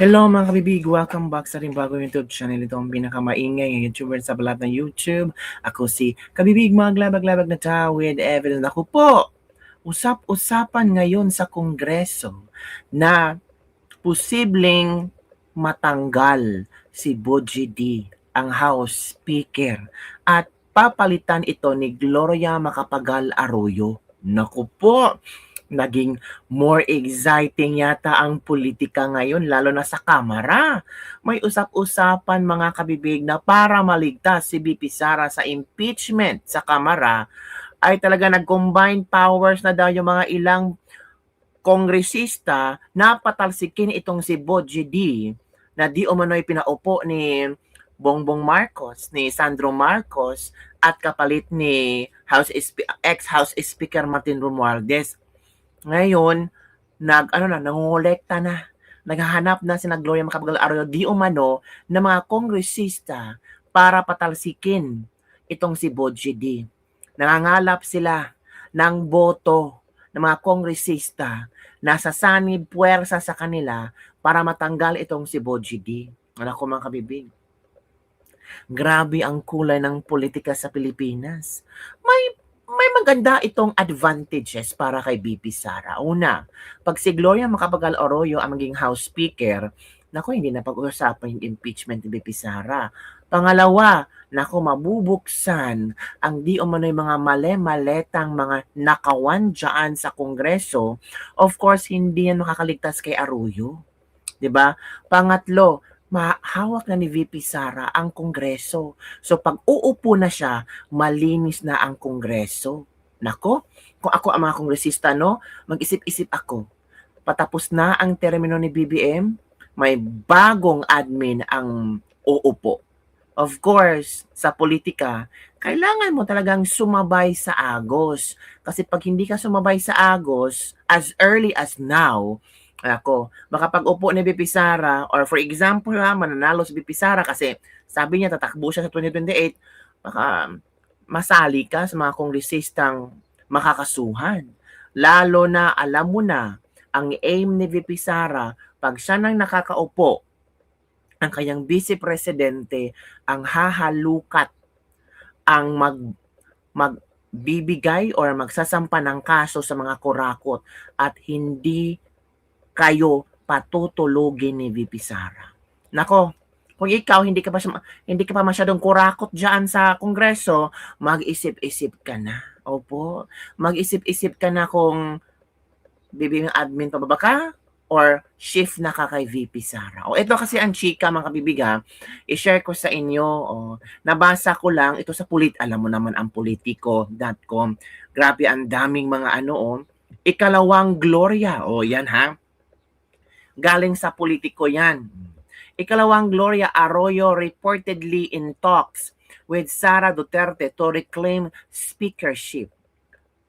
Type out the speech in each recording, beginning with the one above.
Hello mga kabibig! Welcome back sa ating bagong YouTube channel. Ito ang pinakamaingay ng YouTuber sa balat ng YouTube. Ako si Kabibig Maglabag-labag na tao with evidence. Ako po, usap-usapan ngayon sa Kongreso na posibleng matanggal si Boji D, ang House Speaker, at papalitan ito ni Gloria Macapagal Arroyo. Naku po, naging more exciting yata ang politika ngayon, lalo na sa Kamara. May usap-usapan mga kabibig na para maligtas si BP Sara sa impeachment sa Kamara, ay talaga nag-combine powers na daw yung mga ilang kongresista na patalsikin itong si Boji D na di umano'y pinaupo ni Bongbong Marcos, ni Sandro Marcos, at kapalit ni ex-House Speaker Martin Romualdez. Ngayon, nangongolekta na. Naghahanap na sina Gloria Macapagal Arroyo di umano ng mga kongresista para patalsikin itong si Boji D. Nangangalap sila ng boto ng mga kongresista na sasanib puwersa sa kanila para matanggal itong si Boji D. Anak ko mga kabibig, grabe ang kulay ng politika sa Pilipinas. May maganda itong advantages para kay BP Sara. Una, pag si Gloria Macapagal Arroyo ang maging House Speaker, naku, hindi na pag-uusapan yung impeachment ni BP Sara. Pangalawa, naku, mabubuksan ang di umano'y mga male-maletang mga nakawan dyan sa Kongreso. Of course, hindi yan makakaligtas kay Arroyo. 'Di ba? Pangatlo, hawak na ni VP Sara ang Kongreso. So pag uupo na siya, malinis na ang Kongreso. Nako, kung ako ang mga kongresista, no, mag-isip-isip ako. Patapos na ang termino ni BBM, may bagong admin ang uupo. Of course, sa politika, kailangan mo talagang sumabay sa agos. Kasi pag hindi ka sumabay sa agos, as early as now, ako, makapag-upo ni BP Sara, or for example, mananalo si BP Sara kasi sabi niya tatakbo siya sa 2028, baka masali ka sa mga kongresistang makakasuhan. Lalo na, alam mo na, ang aim ni VP Sara, pag siya nang nakakaupo, ang kanyang vice presidente ang hahalukat, ang magbibigay or magsasampa ng kaso sa mga kurakot at hindi kayo patutulugin ni VP Sara. Nako, kung ikaw hindi ka pa masyadong kurakot diyan sa Kongreso, mag-isip-isip ka na. Opo, mag-isip-isip ka na kung bibigyan admin pa ba ka or shift na ka kay VP Sara. O ito kasi ang chika mga kabibiga, i-share ko sa inyo. Nabasa ko lang ito sa alam mo naman ang politico.com. Grabe, ang daming mga ikalawang Gloria. Yan ha. Galing sa politiko yan. Ikalawang Gloria Arroyo reportedly in talks with Sara Duterte to reclaim speakership.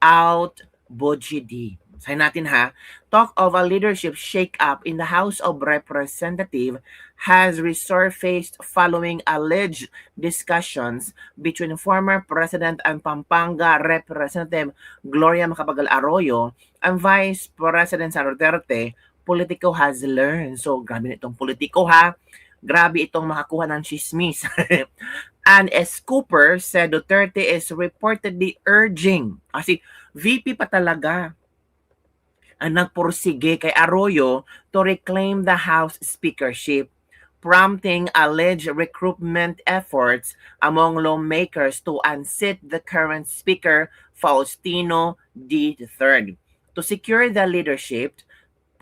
Out Boji D. Sayin natin ha. Talk of a leadership shake-up in the House of Representatives has resurfaced following alleged discussions between former President and Pampanga Representative Gloria Macapagal Arroyo and Vice President Sara Duterte. Politico has learned. So, grabe na itong politiko ha. Grabe itong makakuha ng chismis. And S. Cooper said Duterte is reportedly urging, kasi VP pa talaga ang nagpursige kay Arroyo to reclaim the House speakership, prompting alleged recruitment efforts among lawmakers to unseat the current speaker, Faustino D. III. To secure the leadership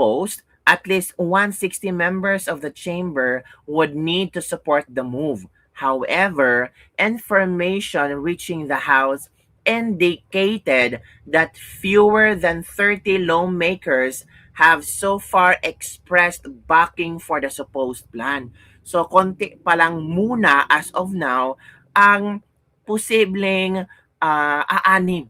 post, at least 160 members of the chamber would need to support the move. However, information reaching the House indicated that fewer than 30 lawmakers have so far expressed backing for the supposed plan. So, konti pa lang muna as of now ang posibleng aanib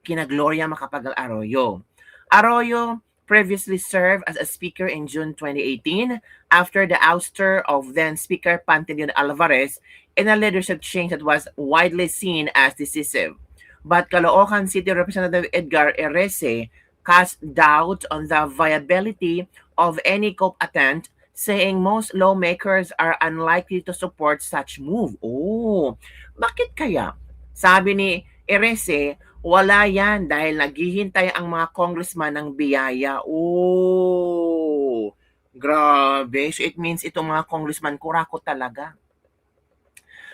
kina Gloria Macapagal Arroyo. Arroyo previously served as a speaker in June 2018 after the ouster of then-Speaker Pantaleon Alvarez in a leadership change that was widely seen as decisive. But Caloocan City Representative Edgar Erese cast doubt on the viability of any coup attempt, saying most lawmakers are unlikely to support such move. Oh, bakit kaya? Sabi ni Erese, wala yan dahil naghihintay ang mga congressman ng biyaya. Oh, grabe. So it means itong mga congressman kurakot talaga.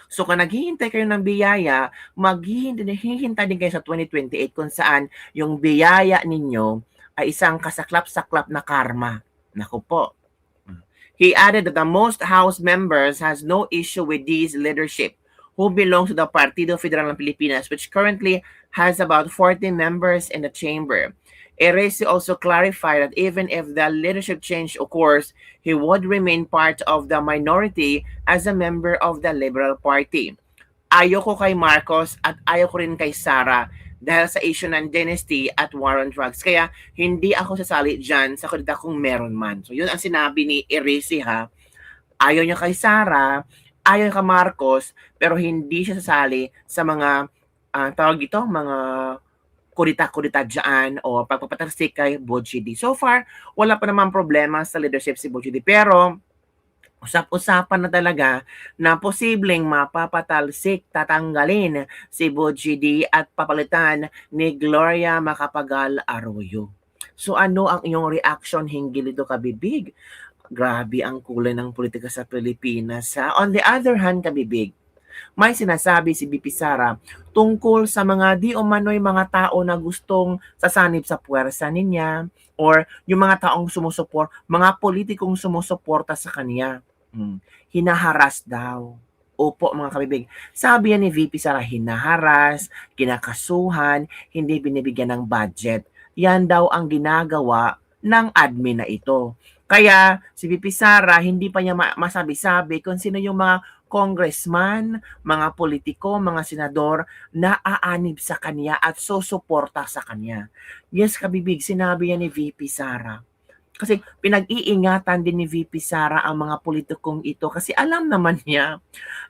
So kung naghihintay kayo ng biyaya, maghihintay din kayo sa 2028 kung saan yung biyaya ninyo ay isang kasaklap-saklap na karma. Naku po. He added that the most House members has no issue with these leadership who belongs to the Partido Federal ng Pilipinas, which currently has about 40 members in the chamber. Eresi also clarified that even if the leadership change occurs, he would remain part of the minority as a member of the Liberal Party. Ayoko kay Marcos at ayoko rin kay Sara dahil sa issue ng dynasty at war on drugs. Kaya hindi ako sasali dyan sa kandida kung meron man. So yun ang sinabi ni Eresi ha. Ayaw niya kay Sara, ayaw niya kay Marcos, pero hindi siya sasali sa mga tawag ito, mga kurita-kurita dyan o pagpapatalsik kay Bojidi. So far, wala pa naman problema sa leadership si Bojidi. Pero usap-usapan na talaga na posibleng mapapatalsik, tatanggalin si Bojidi at papalitan ni Gloria Macapagal Arroyo. So ano ang iyong reaction hinggil dito, Kabibig? Grabe ang kulay ng politika sa Pilipinas. Ha? On the other hand, Kabibig, may sinasabi si BP Sara tungkol sa mga di umano'y mga tao na gustong sasanib sa puwersa niya or yung mga taong sumusuport, mga politikong sumusuporta sa kanya. Hinaharas daw. Opo mga kabibig. Sabi yan ni VP Sara, hinaharas, kinakasuhan, hindi binibigyan ng budget. Yan daw ang ginagawa ng admin na ito. Kaya si VP Sara hindi pa niya masabi-sabi kung sino yung mga congressman, mga politiko, mga senador na aanib sa kanya at susuporta sa kanya. Yes, kabibig, sinabi yan ni VP Sara. Kasi pinag-iingatan din ni VP Sara ang mga politikong ito kasi alam naman niya,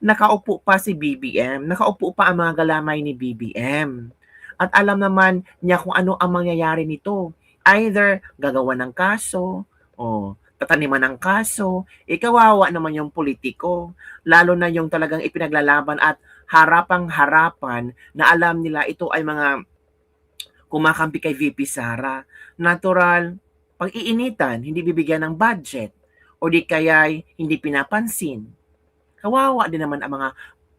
nakaupo pa si BBM, nakaupo pa ang mga galamay ni BBM. At alam naman niya kung ano ang mangyayari nito. Either gagawa ng kaso, o tataniman ng kaso, kawawa naman yung politiko. Lalo na yung talagang ipinaglalaban at harapang-harapan na alam nila ito ay mga kumakampi kay VP Sara. Natural, pag-iinitan, hindi bibigyan ng budget o di kaya hindi pinapansin. Kawawa din naman ang mga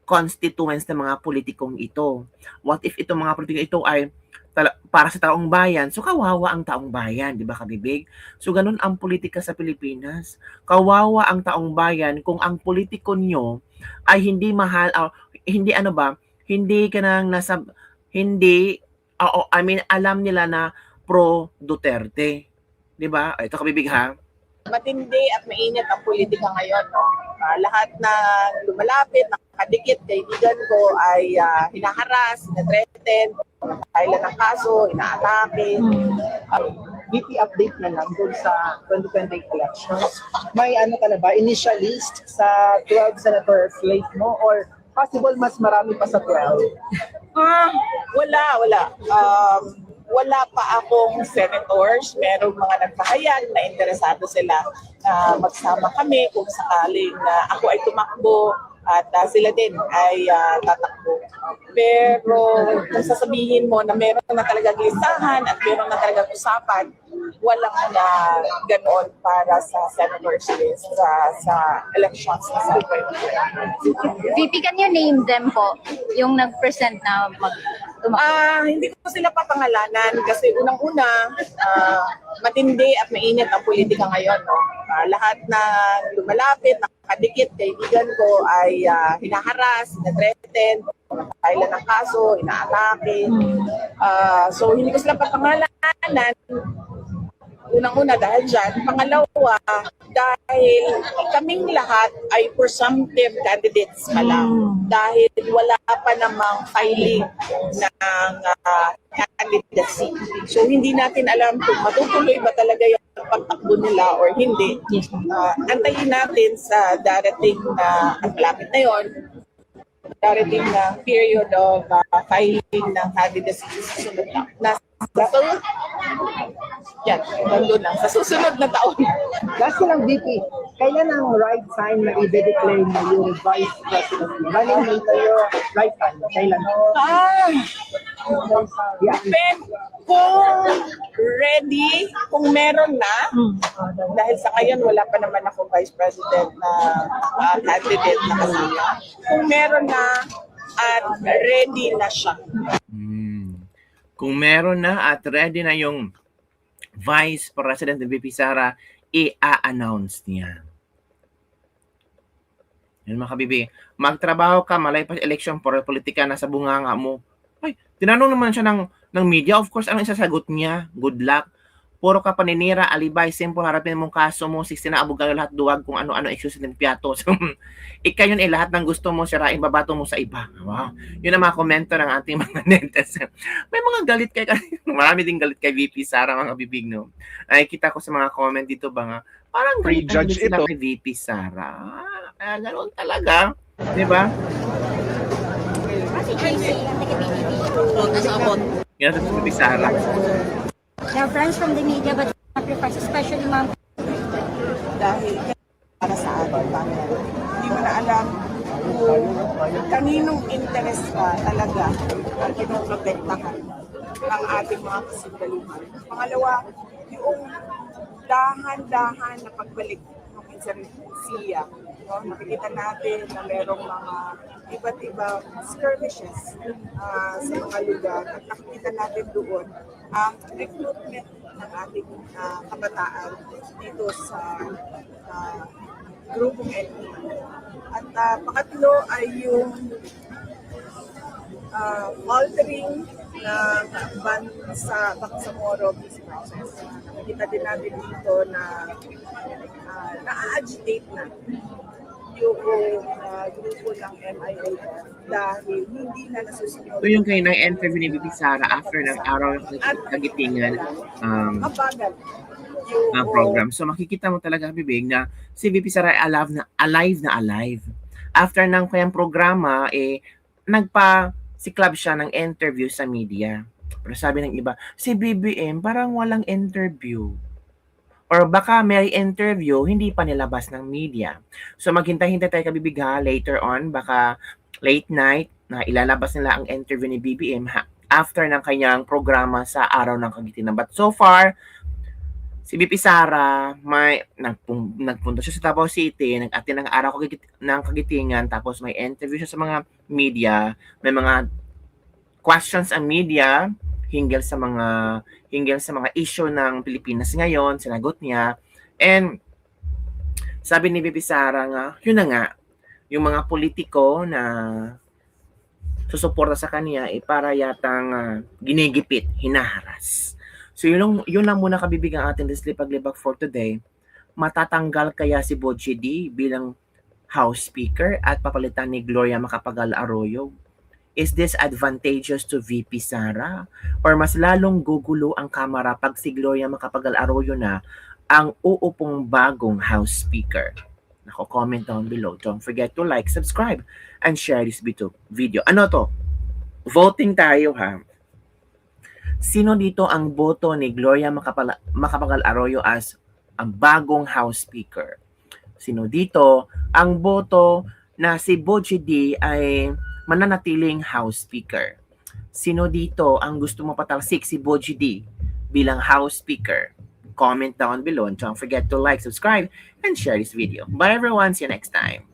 constituents ng mga politikong ito. What if itong mga politikong ito ay para sa taong bayan? So kawawa ang taong bayan, di ba kabibig? So ganun ang politika sa Pilipinas. Kawawa ang taong bayan kung ang politiko nyo ay hindi mahal, hindi ano ba, hindi ka nang nasa, hindi, I mean, alam nila na pro Duterte. Di ba? Ito kabibig ha. Matindi at mainit ang politika ngayon. No? Lahat na lumalapit, nakadikit, kaibigan ko ay hinaharas, hinathreaten, nakailan ng kaso, inaatake. BP update na lang dun sa 2020 elections. May ano ka na ba, initial list sa 12 senator slate mo or possible mas marami pa sa 12? Wala. Wala pa akong senators, merong mga nagpahayag na interesado sila na magsama kami kung sakaling ako ay tumakbo at sila din ay tatakbo. Pero kung sasabihin mo na meron na talagang listahan at meron na talagang usapan, walang na ganoon para sa senators list sa elections na sa VP, can you name them po? Yung nag-present na hindi ko sila papangalanan kasi unang-una, matindi at mainit ang politika ngayon. No? Lahat na lumalapit, nakadikit, kaibigan ko ay hinaharas, hinathreaten, nakailan ng kaso, inaatake. So hindi ko sila papangalanan. Unang-una dahil dyan. Pangalawa, dahil kaming lahat ay presumptive candidates pa lang. Dahil wala pa namang filing ng candidacy. So hindi natin alam kung matutuloy ba talaga yung pagtakbo nila or hindi. Antayin natin sa darating na, ang malapit na yon, darating na period of filing ng candidacy. Susunod lang. yan, nandun lang. Sa susunod na taon. Last ko lang, VP, kailan ang right time na i-declare mo yung Vice President mo? Galing mo tayo, right time, kailan? Yeah. Kung ready, kung meron na, dahil sa ngayon wala pa naman ako Vice President na candidate na kasama. Kung meron na at ready na siya. Kung meron na at ready na yung Vice President ng VP Sara, i-announce niya. Yan mga kabibi. Magtrabaho ka, malay pa election, politika, nasa bunganga mo. Ay, tinanong naman siya ng media. Of course, anong isasagot niya? Good luck. Puro ka paninira, alibay, simple, harapin mong kaso mo, 16 na abogado, lahat duwag kung ano-ano, excuse ng piyato. So, ikaw yun lahat ng gusto mo, sirain, babato mo sa iba. Wow. Yun ang mga komento ng ating mga netizen. May mga galit kay, marami din galit kay VP Sara, mga bibig, no? Ay, kita ko sa mga comment dito ba nga, parang galit sila kay VP Sara. Ganoon talaga. Di ba? Si JC, ang taga-BBB. Yan sa VP Sara. They're friends from the media but sacrifice, especially ma'am. Dahil para sa atin, hindi mo na alam kung kaninong interest pa talaga ang pinoprotektahan ng ating mga kasundaluhan. Pangalawa, yung dahan-dahan na pagbalik ng insurgensiya. No? Nakikita natin na merong mga iba't ibang skirmishes sa mga lugar at nakikita natin doon ang recruitment ng ating kabataan dito sa grupong NP. At pangatlo ay yung altering ng Bangsamoro peace process. Nakikita din natin dito na na-agitate na yung grupo ng MIA dahil hindi na nasusunod. So yung kayo ng interview ni VP Sara after ng araw ng kagitingan mabagal ng program. So makikita mo talaga, bibig, na si VP Sara ay alive na alive. After ng kayang programa, nagpa-siklab siya ng interview sa media. Pero sabi ng iba, si BBM parang walang interview. Or baka may interview, hindi pa nilabas ng media. So maghintay-hintay tayo kabibig ha, later on, baka late night, na ilalabas nila ang interview ni BBM after ng kanyang programa sa Araw ng Kagitingan. But so far, si VP Sara, nagpunta siya sa Davao City, nag-attend ng Araw ng Kagitingan, tapos may interview siya sa mga media, may mga questions ang media, hinggil sa mga issue ng Pilipinas ngayon, sinagot niya. And sabi ni VP Sara nga, yun na nga, yung mga politiko na susuporta sa kanya para yatang ginigipit, hinaharas. So yun lang muna kabibig ang ating Lislipag-libag for today. Matatanggal kaya si Boji D bilang House Speaker at papalitan ni Gloria Macapagal Arroyo? Is this advantageous to VP Sara? Or mas lalong gugulo ang Kamara pag si Gloria Macapagal Arroyo na ang uupong bagong House Speaker? Nako, comment down below. Don't forget to like, subscribe, and share this video. Ano to? Voting tayo ha. Sino dito ang boto ni Gloria Macapagal Arroyo as ang bagong House Speaker? Sino dito ang boto na si Boji D ay mananatiling House Speaker? Sino dito ang gusto mo patalsik si Boji D bilang House Speaker? Comment down below and don't forget to like, subscribe, and share this video. Bye everyone, see you next time.